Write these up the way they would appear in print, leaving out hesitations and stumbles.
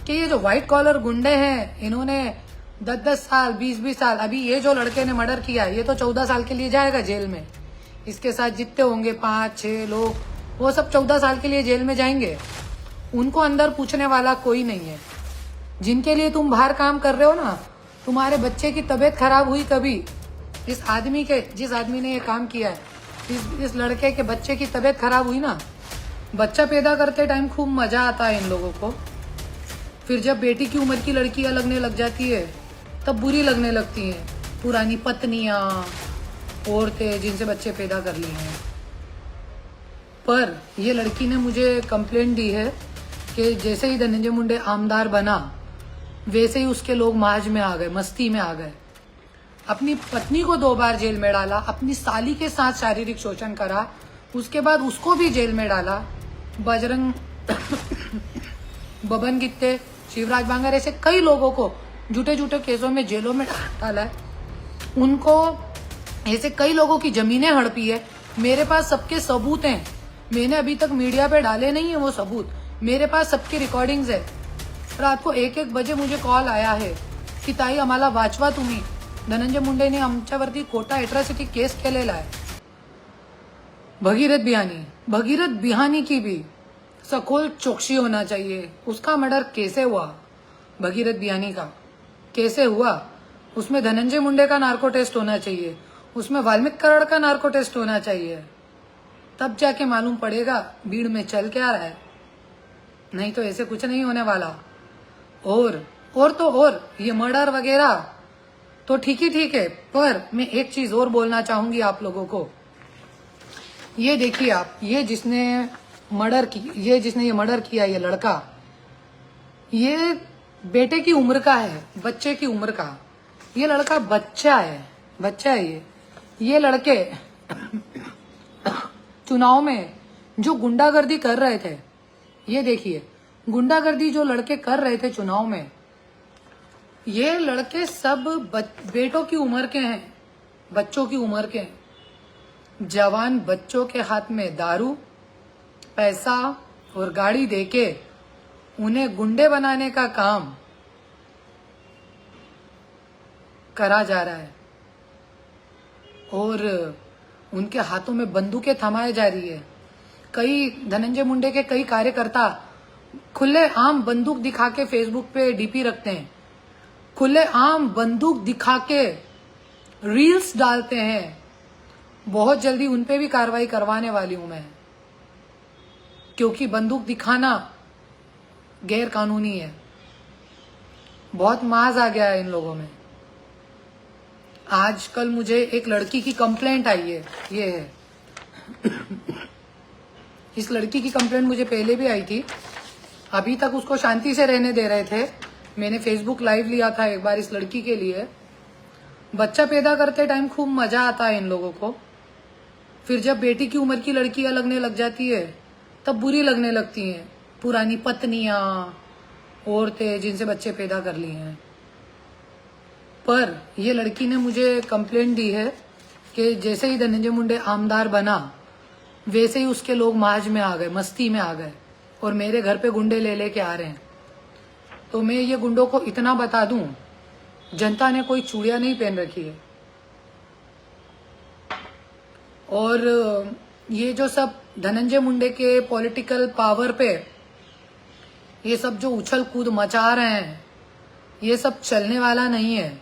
कि ये जो व्हाइट कॉलर गुंडे हैं, इन्होंने 10-10 साल 20-20 साल, अभी ये जो लड़के ने मर्डर किया ये तो 14 साल के लिए जाएगा जेल में। इसके साथ जितने होंगे 5-6 लोग, वो सब 14 साल के लिए जेल में जाएंगे। उनको अंदर पूछने वाला कोई नहीं है। जिनके लिए तुम बाहर काम कर रहे हो ना, तुम्हारे बच्चे की तबीयत खराब हुई कभी, जिस आदमी ने ये काम किया है, इस लड़के के बच्चे की तबीयत खराब हुई ना, बच्चा पैदा करते टाइम खूब मजा आता है इन लोगों को। फिर जब बेटी की उम्र की लड़कियां लगने लग जाती है तब बुरी लगने लगती हैं। पुरानी पत्नियां, औरतें जिनसे बच्चे पैदा कर लिए हैं। पर ये लड़की ने मुझे कंप्लेंट दी है कि जैसे ही धनंजय मुंडे आमदार बना वैसे ही उसके लोग माज में आ गए, मस्ती में आ गए। अपनी पत्नी को 2 बार जेल में डाला, अपनी साली के साथ शारीरिक शोषण करा, उसके बाद उसको भी जेल में डाला। बजरंग बबन गित्ते, शिवराज बांगर, ऐसे कई लोगों को झूठे झूठे केसों में जेलों में डाला है। उनको ऐसे कई लोगों की जमीनें हड़पी है। मेरे पास सबके सबूत हैं। मैंने अभी तक मीडिया पे डाले नहीं है वो सबूत, मेरे पास सबकी रिकॉर्डिंग्स है। रात को 1-1 बजे मुझे कॉल आया है की ताई आम्हाला वाचवा तुम्ही, धनंजय मुंडेने आमच्यावरती खोटा एट्रॉसिटी केस केलेला आहे। भगीरथ बिहानी की भी सखोल चौकसी होना चाहिए। उसका मर्डर कैसे हुआ, भगीरथ बिहानी का कैसे हुआ, उसमें धनंजय मुंडे का नार्को टेस्ट होना चाहिए, उसमें वाल्मीकि कराड़ का नार्को टेस्ट होना चाहिए। तब जाके मालूम पड़ेगा भीड़ में चल क्या रहा है। नहीं तो ऐसे कुछ नहीं होने वाला। और ये मर्डर वगैरह तो ठीक है, पर मैं एक चीज और बोलना चाहूंगी आप लोगों को। ये देखिए आप, ये जिसने ये मर्डर किया, ये लड़का, ये बेटे की उम्र का है, बच्चे की उम्र का। ये लड़का बच्चा है। ये लड़के चुनाव में जो गुंडागर्दी कर रहे थे, ये देखिए, गुंडागर्दी जो लड़के कर रहे थे चुनाव में, ये लड़के सब बेटों की उम्र के हैं, बच्चों की उम्र के हैं। जवान बच्चों के हाथ में दारू, पैसा और गाड़ी देके उन्हें गुंडे बनाने का काम करा जा रहा है और उनके हाथों में बंदूकें थमाई जा रही है। कई धनंजय मुंडे के कई कार्यकर्ता खुले आम बंदूक दिखा के फेसबुक पे डीपी रखते हैं, खुले आम बंदूक दिखा के रील्स डालते हैं। बहुत जल्दी उन पे भी कार्रवाई करवाने वाली हूं मैं, क्योंकि बंदूक दिखाना गैर कानूनी है। बहुत माज आ गया है इन लोगों में। आजकल मुझे एक लड़की की कंप्लेंट आई है, ये है। इस लड़की की कंप्लेंट मुझे पहले भी आई थी, अभी तक उसको शांति से रहने दे रहे थे। मैंने फेसबुक लाइव लिया था एक बार इस लड़की के लिए। बच्चा पैदा करते टाइम खूब मजा आता है इन लोगों को। फिर जब बेटी की उम्र की लड़कियां लगने लग जाती है तब बुरी लगने लगती हैं। पुरानी पत्नियां, औरतें जिनसे बच्चे पैदा कर लिए हैं। पर ये लड़की ने मुझे कंप्लेंट दी है कि जैसे ही धनंजय मुंडे आमदार बना वैसे ही उसके लोग माज में आ गए, मस्ती में आ गए और मेरे घर पे गुंडे ले लेके आ रहे हैं। तो मैं ये गुंडों को इतना बता दूं, जनता ने कोई चूड़ियां नहीं पहन रखी है। और ये जो सब धनंजय मुंडे के पॉलिटिकल पावर पे ये सब जो उछल कूद मचा रहे हैं, ये सब चलने वाला नहीं है,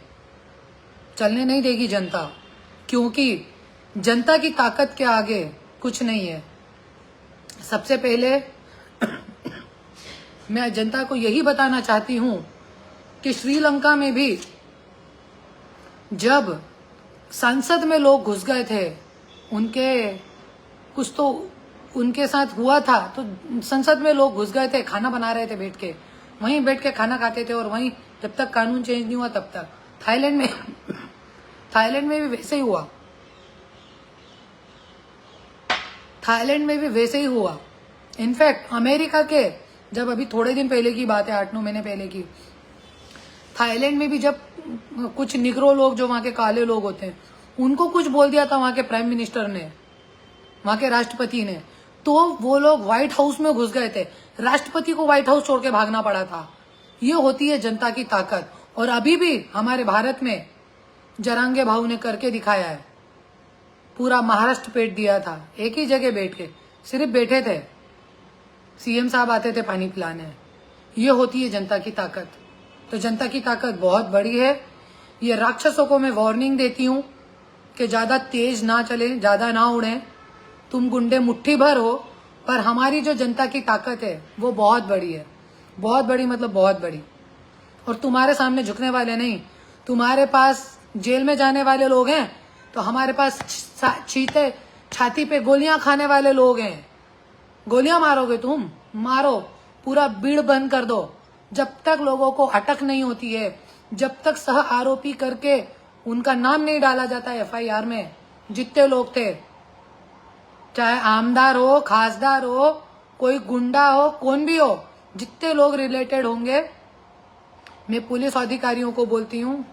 चलने नहीं देगी जनता, क्योंकि जनता की ताकत के आगे कुछ नहीं है। सबसे पहले मैं जनता को यही बताना चाहती हूं कि श्रीलंका में भी जब संसद में लोग घुस गए थे, कुछ तो उनके साथ हुआ था, तो संसद में लोग घुस गए थे, खाना बना रहे थे बैठ के, वहीं बैठ के खाना खाते थे और वहीं जब तक कानून चेंज नहीं हुआ तब तक। थाईलैंड में भी वैसे ही हुआ। थाईलैंड में भी वैसे ही हुआ। इनफैक्ट अमेरिका के, जब अभी थोड़े दिन पहले की बात है, 8-9 महीने पहले की, थाईलैंड में भी जब कुछ निग्रो लोग जो वहां के काले लोग होते हैं उनको कुछ बोल दिया था वहां के प्राइम मिनिस्टर ने, वहां के राष्ट्रपति ने, तो वो लोग व्हाइट हाउस में घुस गए थे। राष्ट्रपति को व्हाइट हाउस छोड़ के भागना पड़ा था। ये होती है जनता की ताकत। और अभी भी हमारे भारत में जरांगे भाऊ ने करके दिखाया है। पूरा महाराष्ट्र पेट दिया था, एक ही जगह बैठ के सिर्फ बैठे थे, सीएम साहब आते थे पानी पिलाने। ये होती है जनता की ताकत। तो जनता की ताकत बहुत बड़ी है। ये राक्षसों को मैं वार्निंग देती हूँ कि ज्यादा तेज ना चले, ज्यादा ना उड़े। तुम गुंडे मुट्ठी भर हो, पर हमारी जो जनता की ताकत है वो बहुत बड़ी है, बहुत बड़ी, मतलब बहुत बड़ी। और तुम्हारे सामने झुकने वाले नहीं। तुम्हारे पास जेल में जाने वाले लोग हैं, तो हमारे पास चीते छाती पे गोलियां खाने वाले लोग हैं। गोलियां मारोगे तुम, मारो, पूरा भीड़ बंद कर दो। जब तक लोगों को अटक नहीं होती है, जब तक सह आरोपी करके उनका नाम नहीं डाला जाता है एफआईआर में, जितने लोग थे, चाहे आमदार हो, खासदार हो, कोई गुंडा हो, कौन भी हो, जितने लोग रिलेटेड होंगे, मैं पुलिस अधिकारियों को बोलती हूँ,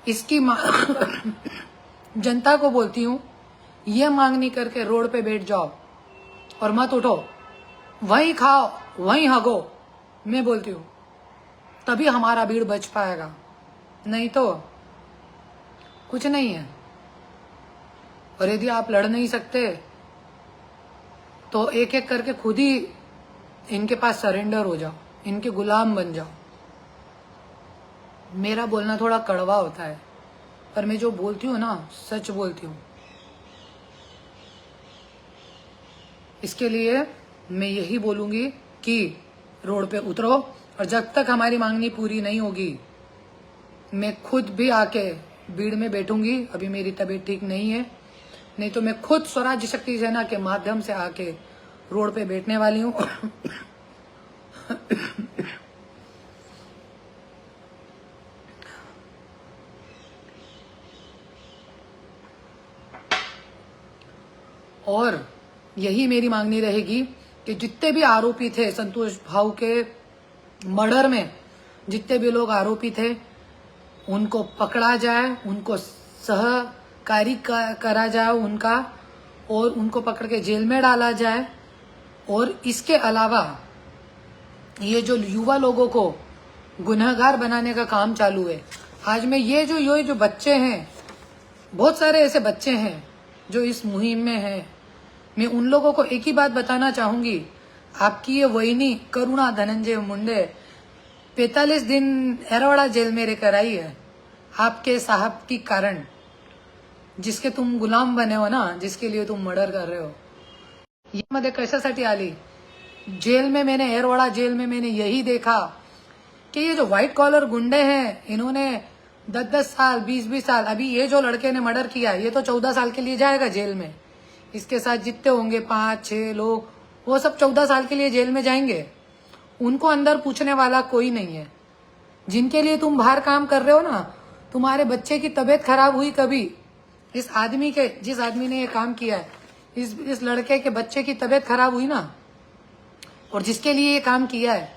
इसकी जनता को बोलती हूँ, ये मांग नहीं करके रोड पे बैठ जाओ और मत उठो, वहीं खाओ, वहीं हगो। मैं बोलती हूँ तभी हमारा भीड़ बच पाएगा, नहीं तो कुछ नहीं है। और यदि आप लड़ नहीं सकते तो एक एक करके खुद ही इनके पास सरेंडर हो जाओ, इनके गुलाम बन जाओ। मेरा बोलना थोड़ा कड़वा होता है, पर मैं जो बोलती हूँ ना, सच बोलती हूँ। इसके लिए मैं यही बोलूंगी कि रोड पे उतरो, और जब तक हमारी मांगनी पूरी नहीं होगी, मैं खुद भी आके भीड़ में बैठूंगी। अभी मेरी तबीयत ठीक नहीं है, नहीं तो मैं खुद स्वराज्य शक्ति सेना के माध्यम से आके रोड पे बैठने वाली हूँ। और यही मेरी मांगनी रहेगी कि जितने भी आरोपी थे संतोष भाऊ के मर्डर में, जितने भी लोग आरोपी थे, उनको पकड़ा जाए, उनको सहकारी करा जाए उनका, और उनको पकड़ के जेल में डाला जाए। और इसके अलावा ये जो युवा लोगों को गुनहगार बनाने का काम चालू है, आज में ये जो बच्चे हैं, बहुत सारे ऐसे बच्चे हैं जो इस मुहिम में हैं। मैं उन लोगों को एक ही बात बताना चाहूंगी, आपकी ये वहीनी करुणा धनंजय मुंडे 45 दिन एरवाड़ा जेल में रहकर आई है, आपके साहब की कारण, जिसके तुम गुलाम बने हो ना, जिसके लिए तुम मर्डर कर रहे हो। ये मध्ये कशासाठी आली जेल में? मैंने एरवाड़ा जेल में मैंने यही देखा कि ये जो व्हाइट कॉलर गुंडे हैं, इन्होंने 10-10 साल, 20-20 साल, अभी ये जो लड़के ने मर्डर किया, ये तो 14 साल के लिए जाएगा जेल में। इसके साथ जितने होंगे 5-6 लोग, वो सब 14 साल के लिए जेल में जाएंगे। उनको अंदर पूछने वाला कोई नहीं है। जिनके लिए तुम बाहर काम कर रहे हो ना, तुम्हारे बच्चे की तबीयत खराब हुई कभी, इस आदमी के, जिस आदमी ने ये काम किया है, इस लड़के के बच्चे की तबीयत खराब हुई ना, और जिसके लिए ये काम किया है,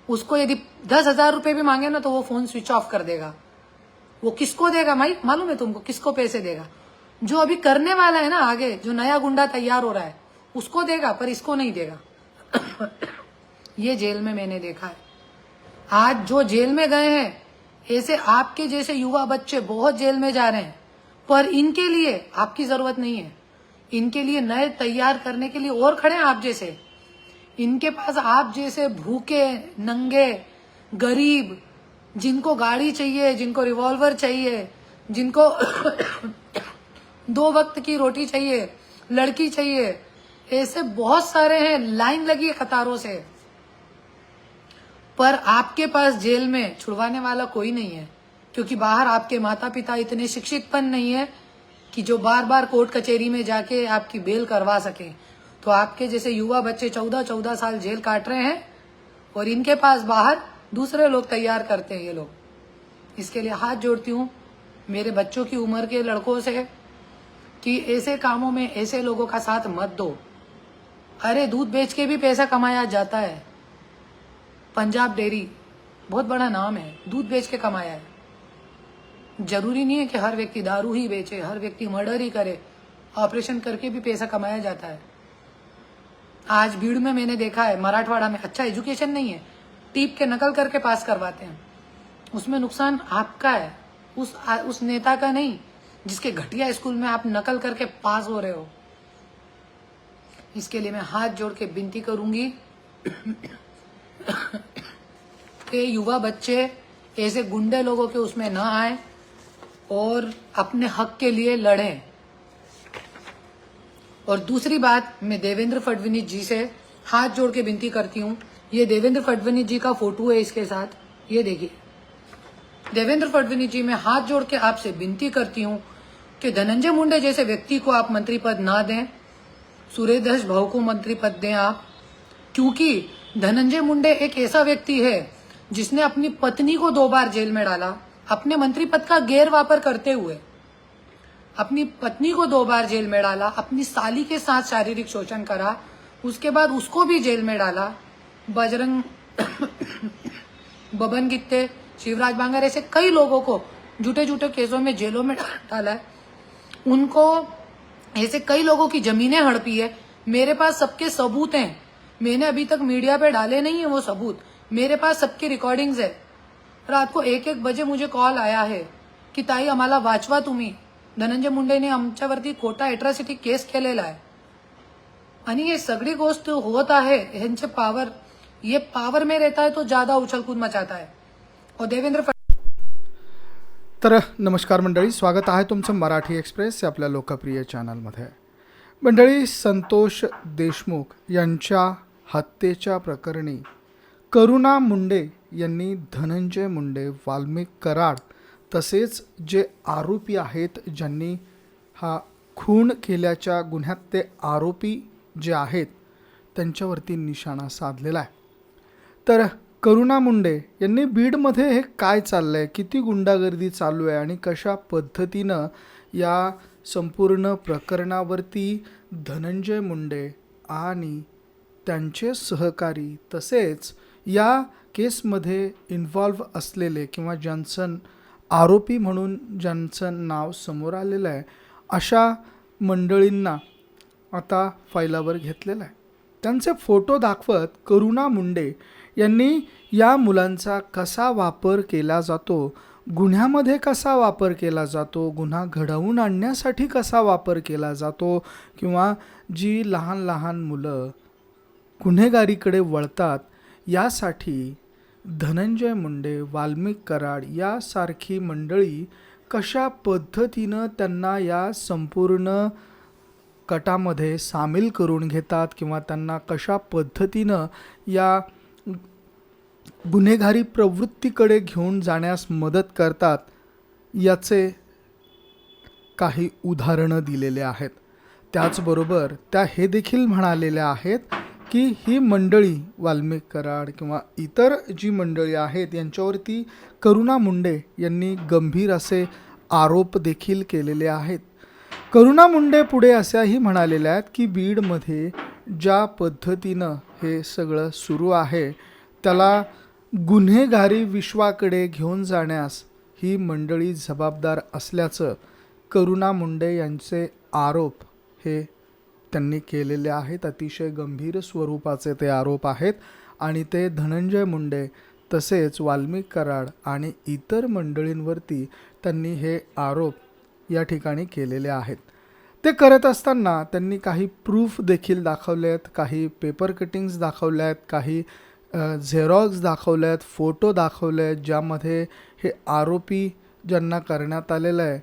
उसको यदि 10,000 रुपए भी मांगे ना, तो वो फोन स्विच ऑफ कर देगा। वो किसको देगा मालूम है तुमको? किसको पैसे देगा? जो अभी करने वाला है ना, आगे जो नया गुंडा तैयार हो रहा है, उसको देगा, पर इसको नहीं देगा। ये जेल में मैंने देखा है। आज जो जेल में गए हैं, ऐसे आपके जैसे युवा बच्चे बहुत जेल में जा रहे हैं, पर इनके लिए आपकी जरूरत नहीं है। इनके लिए नए तैयार करने के लिए और खड़े हैं आप जैसे। इनके पास आप जैसे भूखे, नंगे, गरीब, जिनको गाड़ी चाहिए, जिनको रिवॉल्वर चाहिए, जिनको 2 वक्त की रोटी चाहिए, लड़की चाहिए, ऐसे बहुत सारे हैं, लाइन लगी है कतारों से। पर आपके पास जेल में छुड़वाने वाला कोई नहीं है, क्योंकि बाहर आपके माता पिता इतने शिक्षितपन नहीं है कि जो बार बार कोर्ट कचहरी में जाके आपकी बेल करवा सके। तो आपके जैसे युवा बच्चे 14-14 साल जेल काट रहे हैं, और इनके पास बाहर दूसरे लोग तैयार करते हैं ये लोग। इसके लिए हाथ जोड़ती हूँ मेरे बच्चों की उम्र के लड़कों से कि ऐसे कामों में ऐसे लोगों का साथ मत दो। अरे दूध बेच के भी पैसा कमाया जाता है। पंजाब डेयरी बहुत बड़ा नाम है, दूध बेच के कमाया है। जरूरी नहीं है कि हर व्यक्ति दारू ही बेचे, हर व्यक्ति मर्डर ही करे। ऑपरेशन करके भी पैसा कमाया जाता है। आज भीड़ में मैंने देखा है, मराठवाड़ा में अच्छा एजुकेशन नहीं है, टीप के नकल करके पास करवाते हैं। उसमें नुकसान आपका है, उस नेता का नहीं जिसके घटिया स्कूल में आप नकल करके पास हो रहे हो। इसके लिए मैं हाथ जोड़ के विनती करूंगी कि युवा बच्चे ऐसे गुंडे लोगों के उसमें न आए और अपने हक के लिए लड़ें। और दूसरी बात, मैं देवेंद्र फडणवीस जी से हाथ जोड़ के विनती करती हूँ। ये देवेंद्र फडणवीस जी का फोटो है इसके साथ, ये देखिए। देवेंद्र फडणवीस जी, मैं हाथ जोड़ के आपसे विनती करती हूँ कि धनंजय मुंडे जैसे व्यक्ति को आप मंत्री पद ना दें, सूर्यदास भाऊ को मंत्री पद दें आप, क्योंकि धनंजय मुंडे एक ऐसा व्यक्ति है जिसने अपनी पत्नी को 2 बार जेल में डाला, अपने मंत्री पद का गैरवापर करते हुए अपनी पत्नी को 2 बार जेल में डाला, अपनी साली के साथ शारीरिक शोषण करा, उसके बाद उसको भी जेल में डाला। बजरंग बबन गित्ते, शिवराज बांगर, ऐसे कई लोगों को झूठे झूठे केसों में जेलों में डाला है। उनको ऐसे कई लोगों की जमीनें हड़पी है। मेरे पास सबके सबूत हैं, मैंने अभी तक मीडिया पे डाले नहीं है वो सबूत, मेरे पास सबकी रिकॉर्डिंग्स है। रात को 1-1 बजे मुझे कॉल आया है की ताई आम्हाला वाचवा तुम्ही, धनंजय मुंडेने आमच्यावरती खोटा एट्रॉसिटी केस केलेला आहे। आणि ये सगळी गोष्ट होत आहे ह्यांचे पावर, ये पावर में रहता है तो ज्यादा उछलकूद मचाता है। और देवेंद्र तर नमस्कार मंडळी, स्वागत आहे तुमचं मराठी एक्सप्रेस या आपल्या लोकप्रिय चॅनलमध्ये। मंडळी, संतोष देशमुख यांच्या हत्येच्या प्रकरणी करुणा मुंडे यांनी धनंजय मुंडे, वाल्मिक कराड तसेच जे आरोपी आहेत, ज्यांनी हा खून केल्याच्या गुन्ह्यात ते आरोपी जे आहेत त्यांच्यावरती निशाणा साधलेला आहे। तर करुणा मुंडे यांनी बीडमध्ये हे काय चाललंय, किती गुंडागर्दी चालू आहे आणि कशा पद्धतीनं या संपूर्ण प्रकरणावरती धनंजय मुंडे आणि त्यांचे सहकारी तसेच या केसमध्ये इन्व्हॉल्व असलेले किंवा ज्यांचं आरोपी म्हणून ज्यांचं नाव समोर आलेलं आहे अशा मंडळींना आता फायलावर घेतलेलं आहे। त्यांचे फोटो दाखवत करुणा मुंडे यांनी या मुलांचा कसा वापर केला जातो, गुन्ह्यामध्ये कसा वापर केला जातो, गुन्हा घडवून आणण्यासाठी कसा वापर केला जातो, किंवा जी लहान लहान मुलं गुन्हेगारीकडे वळतात यासाठी धनंजय मुंडे, वाल्मिक कराड यासारखी मंडळी कशा पद्धतीनं त्यांना या संपूर्ण कटामध्ये सामील करून घेतात किंवा त्यांना कशा पद्धतीनं या गुन्हेगारी प्रवृत्तीकडे घेऊन जाण्यास मदत करतात याचे काही उदाहरणं दिलेले आहेत। त्याचबरोबर त्या हे देखील म्हणालेल्या आहेत की ही मंडळी, वाल्मिक कराड किंवा इतर जी मंडळी आहेत यांच्यावरती करुणा मुंडे यांनी गंभीर असे आरोप देखील केलेले आहेत। करुणा मुंडे पुढे अशाही म्हणालेल्या आहेत की बीडमध्ये ज्या पद्धतीनं हे सगळं सुरू आहे त्याला गुन्हेगारी विश्वाकडे घेऊन जाण्यास ही मंडळी जबाबदार असल्याचं करुणा मुंडे यांचे आरोप हे त्यांनी केलेले आहेत। अतिशय गंभीर स्वरूपाचे ते आरोप आहेत आणि ते धनंजय मुंडे तसेच वाल्मिक कराड आणि इतर मंडळींवरती त्यांनी हे आरोप या ठिकाणी केलेले आहेत। ते करत असताना त्यांनी काही प्रूफ देखील दाखवलेत, काही पेपर कटिंग्स दाखवल्यात, काही झेरॉक्स दाखवल्यात, फोटो दाखवलेत, ज्यामध्ये हे आरोपी ज्यांना करण्यात आलेलं आहे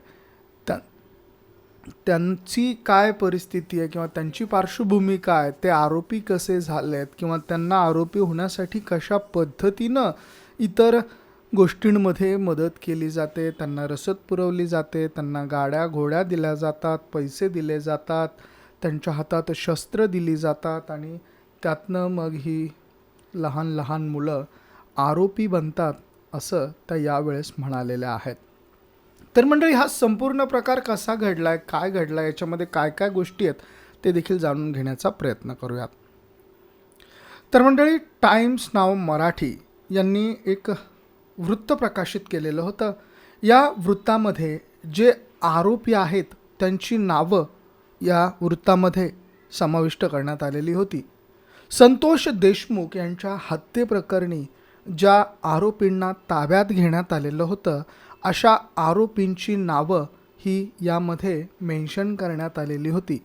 त्यांची काय परिस्थिती आहे किंवा त्यांची पार्श्वभूमी काय, ते आरोपी कसे झालेत किंवा त्यांना आरोपी होण्यासाठी कशा पद्धतीनं इतर गोष्टींमध्ये मदत केली जाते, त्यांना रसद पुरवली जाते, त्यांना गाड्या घोड्या दिल्या जातात, पैसे दिले जातात, त्यांच्या हातात शस्त्र दिली जातात आणि त्यातनं मग ही लहान लहान मुलं आरोपी बनतात असं त्या यावेळेस म्हणालेल्या आहेत। तर मंडळी, हा संपूर्ण प्रकार कसा घडला आहे, काय घडला आहे, याच्यामध्ये काय काय गोष्टी आहेत ते देखील जाणून घेण्याचा प्रयत्न करूयात। तर मंडळी, टाइम्स नाव मराठी यांनी एक वृत्त प्रकाशित केलेलं होतं। या वृत्तामध्ये जे आरोपी आहेत त्यांची नावं या वृत्तामध्ये समाविष्ट करण्यात आलेली होती। संतोष देशमुख यांच्या हत्येप्रकरणी ज्या आरोपींना ताब्यात घेण्यात आलेलं होतं अशा आरोपींची नावं ही यामध्ये मेन्शन करण्यात आलेली होती.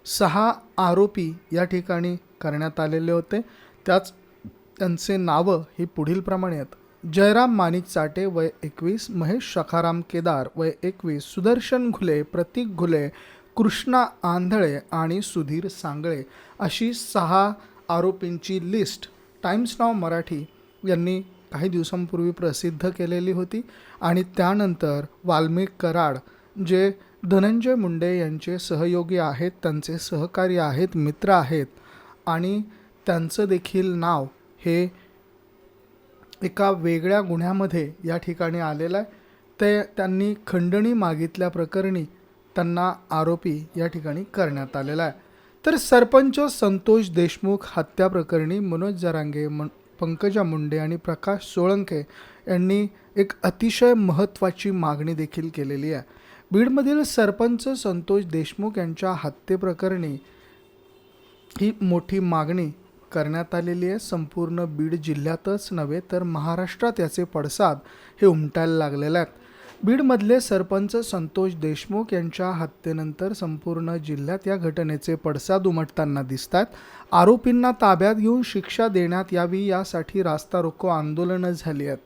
6 आरोपी या ठिकाणी करण्यात आलेले होते. त्यांचे नावं ही पुढील प्रमाणे आहेत. जयराम माणिक चाटे वय 21, महेश सखाराम केदार वय 21, सुदर्शन घुले, प्रतीक घुले, कृष्णा आंधळे आणि सुधीर सांगळे अशी 6 आरोपींची लिस्ट टाइम्स नाव मराठी यांनी काही दिवसांपूर्वी प्रसिद्ध केलेली होती. आणि त्यानंतर वाल्मिक कराड जे धनंजय मुंडे यांचे सहयोगी आहेत, त्यांचे सहकारी आहेत, मित्र आहेत आणि त्यांचं देखील नाव हे एका वेगळ्या गुन्ह्यामध्ये या ठिकाणी आलेलं आहे. त्यांनी खंडणी मागितल्याप्रकरणी त्यांना आरोपी या ठिकाणी करण्यात आलेला आहे. तर सरपंच संतोष देशमुख हत्या प्रकरणी मनोज जरांगे, पंकजा मुंडे आणि प्रकाश सोळंके यांनी एक अतिशय महत्त्वाची मागणी देखील केलेली आहे. बीडमधील सरपंच संतोष देशमुख यांच्या हत्येप्रकरणी ही मोठी मागणी करण्यात आलेली आहे. संपूर्ण बीड जिल्ह्यातच नव्हे तर महाराष्ट्रात याचे पडसाद हे उमटायला लागलेले आहेत. बीडमधले सरपंच संतोष देशमुख यांच्या हत्येनंतर संपूर्ण जिल्ह्यात या घटनेचे पडसाद उमटताना दिसतात. आरोपींना ताब्यात घेऊन शिक्षा देण्यात यावी यासाठी रास्ता रोको आंदोलनं झाली आहेत.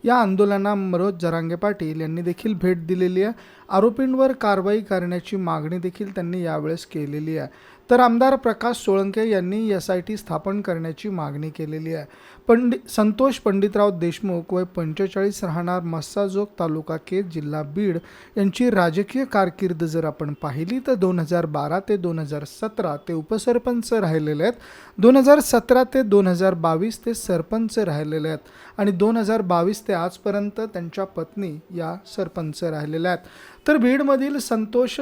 या आंदोलनाला मनोज जरांगे पाटील यांनी देखील भेट दिलेली आहे. आरोपींवर कारवाई करण्याची मागणी देखील त्यांनी यावेळेस केलेली आहे. तर आमदार प्रकाश सोळंके यांनी SIT स्थापन करण्याची मागणी केलेली आहे. संतोष पंडितराव देशमुख वय 45 राहणार मस्साजोग तालुका केज जिल्हा बीड यांची राजकीय कारकीर्द जर आपण पाहिली तर 2012 ते 2017 ते उपसरपंच राहिलेले आहेत. 2017 ते 2022 ते सरपंच राहिलेले आहेत आणि 2022 ते आजपर्यंत त्यांच्या पत्नी या सरपंच राहिलेल्या आहेत. तर बीडमधील संतोष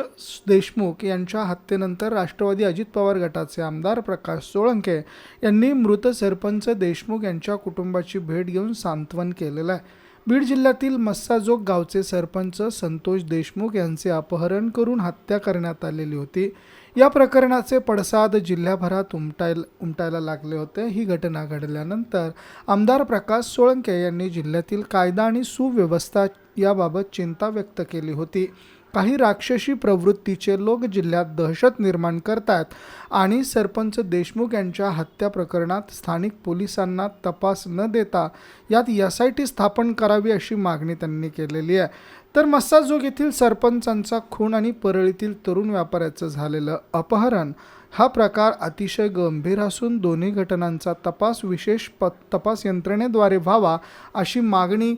देशमुख यांच्या हत्येनंतर राष्ट्रवादी अजित पवार गटाचे आमदार प्रकाश सोळंके यांनी मृत सरपंच देशमुख यांच्या कुटुंबाची भेट घेऊन सांत्वन केलेलं आहे. बीड जिल्ह्यातील मस्साजोग गावचे सरपंच संतोष देशमुख यांचे अपहरण करून हत्या करण्यात आलेली होती. या प्रकरणाचे पडसाद जिल्ह्याभरात उमटायला लागले होते. ही घटना घडल्यानंतर आमदार प्रकाश सोळंके यांनी जिल्ह्यातील कायदा आणि सुव्यवस्था याबाबत चिंता व्यक्त केली होती. काही राक्षसी प्रवृत्तीचे लोक जिल्ह्यात दहशत निर्माण करतात आणि सरपंच देशमुख यांच्या हत्या प्रकरणात स्थानिक पोलिसांना तपास न देता यात SIT स्थापन करावी अशी मागणी त्यांनी केलेली आहे. तर मस्साजोग येथील सरपंचांचा खून आणि परळीतील तरुण व्यापाऱ्याचं झालेलं अपहरण हा प्रकार अतिशय गंभीर असून दोन्ही घटनांचा तपास विशेष तपास यंत्रणेद्वारे व्हावा अशी मागणी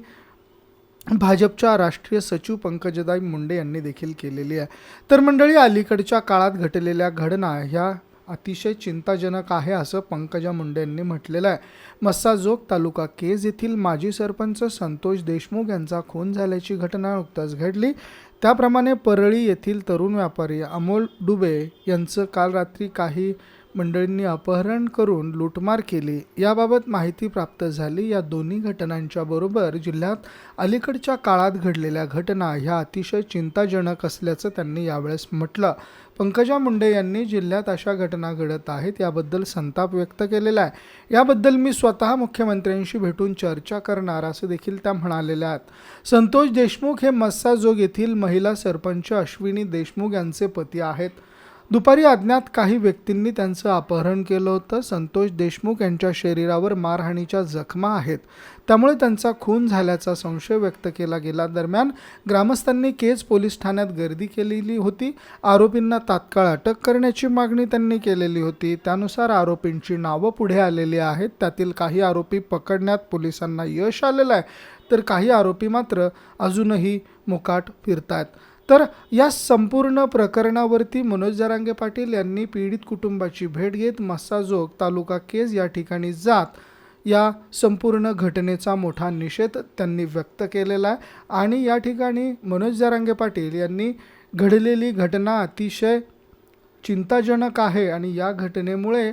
भाजपच्या राष्ट्रीय सचिव पंकजाताई मुंडे यांनी देखील केलेली आहे. तर मंडळी, अलीकडच्या काळात घडलेल्या घटना ह्या अतिशय चिंताजनक आहे असं पंकजा मुंडे यांनी म्हटलेलं आहे. मस्साजोग तालुका केज येथील माजी सरपंच संतोष देशमुख यांचा खून झाल्याची घटना नुकताच घडली. त्याप्रमाणे परळी येथील तरुण व्यापारी अमोल डुबे यांचं काल रात्री काही मंडळींनी अपहरण करून लूटमार केली. याबाबत माहिती प्राप्त झाली. या दोन्ही घटनांच्या बरोबर जिल्ह्यात अलीकडच्या काळात घडलेल्या घटना ह्या अतिशय चिंताजनक असल्याचं त्यांनी यावेळेस म्हटलं. पंकजा मुंडे यांनी जिल्ह्यात अशा घटना घडत आहेत याबद्दल संताप व्यक्त केलेला आहे. याबद्दल मी स्वतः मुख्यमंत्र्यांशी भेटून चर्चा करणार असं देखील त्या म्हणालेल्या आहेत. संतोष देशमुख हे मस्साजोग येथील महिला सरपंच अश्विनी देशमुख यांचे पती आहेत. दुपारी अज्ञात काही व्यक्तींनी त्यांचं अपहरण केलं होतं. संतोष देशमुख यांच्या शरीरावर मारहाणीच्या जखमा आहेत, त्यामुळे त्यांचा खून झाल्याचा संशय व्यक्त केला गेला. दरम्यान ग्रामस्थांनी केज पोलीस ठाण्यात गर्दी केलेली होती. आरोपींना तात्काळ अटक करण्याची मागणी त्यांनी केलेली होती. त्यानुसार आरोपींची नावं पुढे आलेली आहेत. त्यातील काही आरोपी पकडण्यात पोलिसांना यश आलेलं आहे, तर काही आरोपी मात्र अजूनही मोकाट फिरतायत. तर या संपूर्ण प्रकरणावरती मनोज जरांगे पाटील यांनी पीडित कुटुंबाची भेट घेत मस्साजोग तालुका केज या ठिकाणी जात या संपूर्ण घटनेचा मोठा निषेध त्यांनी व्यक्त केलेला आहे. आणि या ठिकाणी मनोज जरांगे पाटील यांनी घडलेली घटना अतिशय चिंताजनक आहे आणि या घटनेमुळे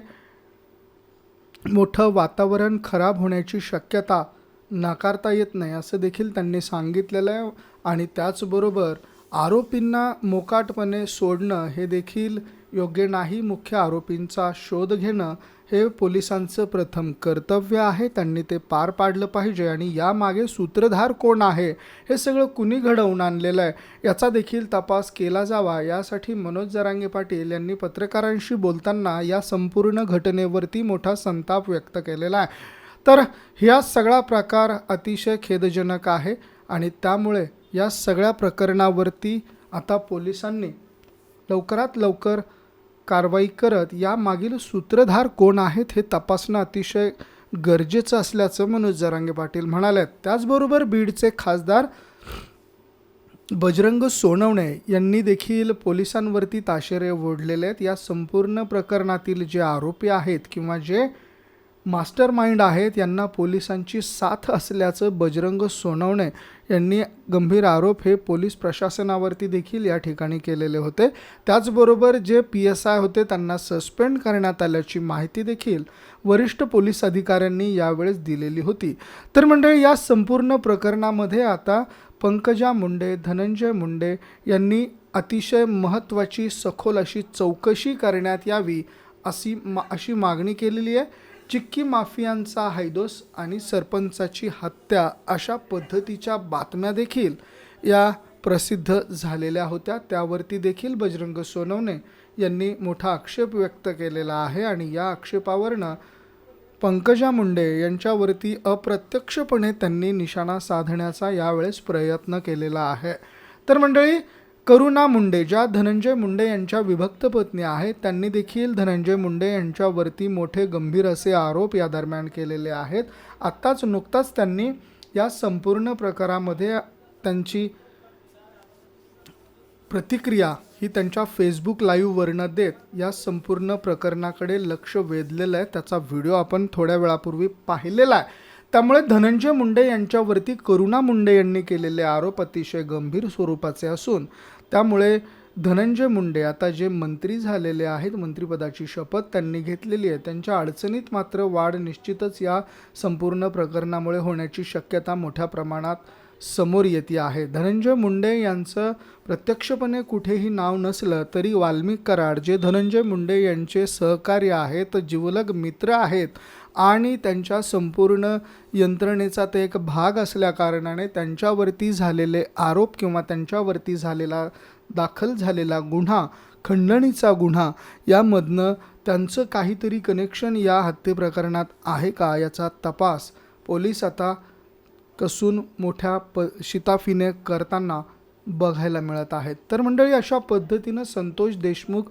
मोठं वातावरण खराब होण्याची शक्यता नाकारता येत नाही असं देखील त्यांनी सांगितलेलं आहे. आणि त्याचबरोबर आरोपींना मोकाटपणे सोडणं हे देखील योग्य नाही. मुख्य आरोपींचा शोध घेणं हे पोलिसांचं प्रथम कर्तव्य आहे. त्यांनी ते पार पाडलं पाहिजे आणि यामागे सूत्रधार कोण आहे, हे सगळं कुणी घडवून आणलेलं आहे, याचा देखील तपास केला जावा. यासाठी मनोज जरांगे पाटील यांनी पत्रकारांशी बोलताना या संपूर्ण घटनेवरती मोठा संताप व्यक्त केलेला आहे. तर हा सगळा प्रकार अतिशय खेदजनक आहे आणि त्यामुळे या सगळ्या प्रकरणावरती आता पोलिसांनी लवकरात लवकर कारवाई करत या मागील सूत्रधार कोण आहेत हे तपासणं अतिशय गरजेचं असल्याचं मनोज जरांगे पाटील म्हणाले. त्याचबरोबर बीडचे खासदार बजरंग सोनवणे यांनी देखील पोलिसांवरती ताशेरे ओढलेले आहेत. या संपूर्ण प्रकरणातील जे आरोपी आहेत किंवा जे मास्टर माइंड आहेत यांना पोलिसांची साथ असल्याचं बजरंग सोनवणे यांनी गंभीर आरोप हे पोलीस प्रशासनावरती देखील या ठिकाणी केलेले होते. त्याचबरोबर जे PSI होते त्यांना सस्पेंड करण्यात आल्याची माहिती देखील वरिष्ठ पोलीस अधिकाऱ्यांनी यावेळेस दिलेली होती. तर मंडळी, या संपूर्ण प्रकरणामध्ये आता पंकजा मुंडे, धनंजय मुंडे यांनी अतिशय महत्त्वाची सखोल अशी चौकशी करण्यात यावी अशी मागणी केलेली आहे. चिक्की माफियांचा हैदोस आणि सरपंचाची हत्या अशा पद्धतीच्या बातम्या देखील या प्रसिद्ध झालेल्या होत्या. त्यावरती देखील बजरंग सोनवणे यांनी मोठा आक्षेप व्यक्त केलेला आहे आणि या आक्षेपावरनं पंकजा मुंडे यांच्यावरती अप्रत्यक्षपणे त्यांनी निशाणा साधण्याचा यावेळेस प्रयत्न केलेला आहे. तर मंडळी, करुणा मुंडे ज्या धनंजय मुंडे यांच्या विभक्त पत्नी आहेत त्यांनी देखील धनंजय मुंडे यांच्यावरती मोठे गंभीर असे आरोप या दरम्यान केलेले आहेत. नुकताच त्यांनी या संपूर्ण प्रकारामध्ये त्यांची प्रतिक्रिया ही त्यांच्या फेसबुक लाईव्हवरनं देत या संपूर्ण प्रकरणाकडे लक्ष वेधलेलं आहे. त्याचा व्हिडिओ आपण थोड्या वेळापूर्वी पाहिलेला आहे. त्यामुळे धनंजय मुंडे यांच्यावरती करुणा मुंडे यांनी केलेले आरोप अतिशय गंभीर स्वरूपाचे असून त्यामुळे धनंजय मुंडे आता जे मंत्री झालेले आहेत, मंत्रिपदाची शपथ त्यांनी घेतलेली आहे, त्यांच्या अडचणीत मात्र वाढ निश्चितच या संपूर्ण प्रकरणामुळे होण्याची शक्यता मोठ्या प्रमाणात समोर येते आहे. धनंजय मुंडे यांचं प्रत्यक्षपणे कुठेही नाव नसलं तरी वाल्मिक कराड जे धनंजय मुंडे यांचे सहकार्य आहेत, जिवलग मित्र आहेत आणि त्यांच्या संपूर्ण यंत्रणेचा ते एक भाग असल्याकारणाने त्यांच्यावरती झालेले आरोप किंवा त्यांच्यावरती दाखल झालेला गुन्हा, खंडणीचा गुन्हा, यामधनं त्यांचं काहीतरी कनेक्शन या हत्ये प्रकरणात आहे का याचा तपास पोलीस आता कसून मोठ्या शिताफीने करताना बघायला मिळत आहेत. तर मंडळी, अशा पद्धतीनं संतोष देशमुख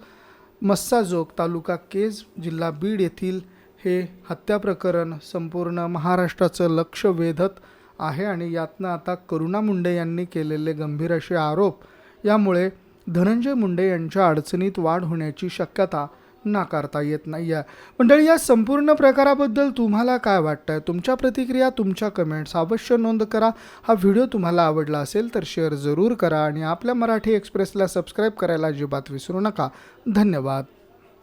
मस्साजोग तालुका केज जिल्हा बीड येथील हे हत्या प्रकरण संपूर्ण महाराष्ट्राचं लक्ष वेधत आहे आणि यातनं आता करुणा मुंडे यांनी केलेले गंभीर असे आरोप यामुळे धनंजय मुंडे यांच्या अडचणीत वाढ होण्याची शक्यता नाकारता येत नाही आहे. मंडळी, या संपूर्ण प्रकाराबद्दल तुम्हाला काय वाटतं? तुमच्या प्रतिक्रिया, तुमच्या कमेंट्स अवश्य नोंद करा. हा व्हिडिओ तुम्हाला आवडला असेल तर शेअर जरूर करा आणि आपल्या मराठी एक्सप्रेसला सबस्क्राईब करायला अजिबात विसरू नका. धन्यवाद.